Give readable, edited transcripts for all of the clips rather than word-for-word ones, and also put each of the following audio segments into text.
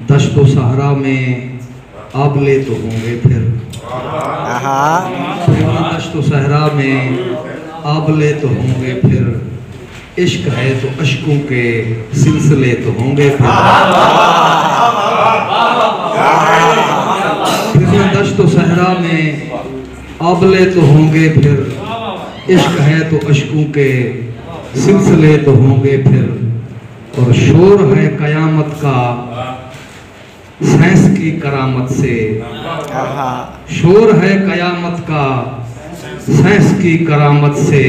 दश्तो सहरा में आबले तो होंगे फिर, दश्तो सहरा में आबले तो होंगे फिर, इश्क है तो अश्कों के सिलसिले तो होंगे फिर दश्तो सहरा में आबले तो होंगे फिर, इश्क है तो अश्कों के सिलसिले तो होंगे फिर, और शोर है कयामत का साइंस की करामत से, शोर है कयामत का साइंस की करामत से,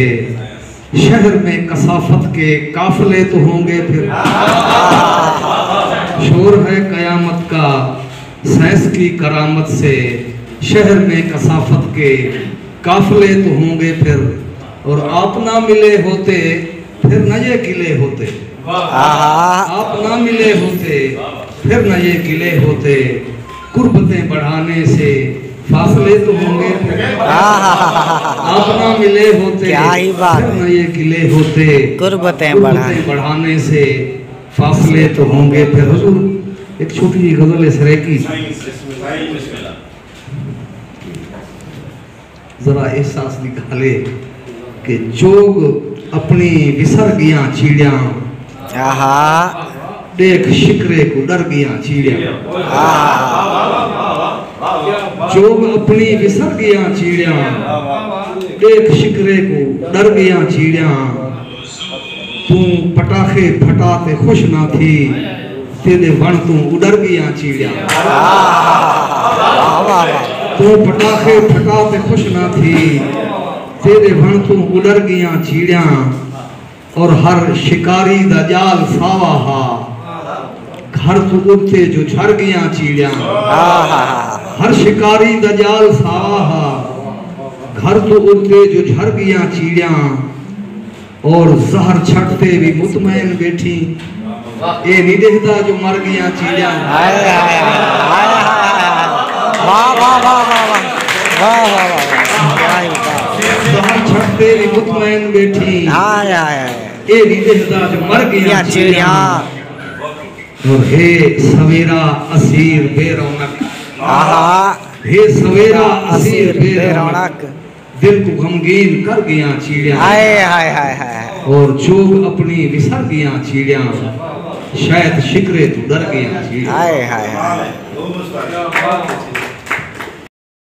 शहर में कसाफत के काफिले तो होंगे फिर, शोर है कयामत का साइंस की करामत से, शहर में कसाफत के काफिले तो होंगे फिर, और आप ना मिले होते फिर न ये किले होते, आप ना मिले होते फिर न ये किले होते, कुर्बतें बढ़ाने से फासले तो होंगे फिर, आप ना मिले होते फिर न ये किले होते, कुर्बतें बढ़ाने से फासले तो होंगे फिर। हुजूर एक छोटी सी गजल सरे की जरा एहसास निकाले कि जोग अपनी विसर गया चीड़िया, देख शिकरे को डर गया चिड़िया, जोग अपनी विसर गया चिड़िया, देख शिकरे को डर गया चिड़िया, तू पटाखे फटाते खुश ना थी, तेरे वण तू उड़र गया चिड़िया, तू पटाखे फटाते खुश ना थी, तेरे वण तू उड़र गया चिड़िया, और हर शिकारी दा जाल सावा हा, घर तू उड़ते जो झर गया चिड़िया, हर शिकारी दा जाल सावा हा, घर तू उड़ते जो झर गया चिड़िया, और जहर छटते भी मुतमैन बैठी, ए नहीं देखता जो मर गया चिड़िया, जहर छटते भी मुतमैन बैठी, ए नहीं देखता जो मर गया चिड़िया, और हे सवेरा असीर बेरौनक, हे सवेरा असीर बेरौनक, दिल को गमगीन कर गया चिड़िया, और जोग अपनी विसर गया चिड़िया, शायद शिकरे तू डर गया चिड़िया।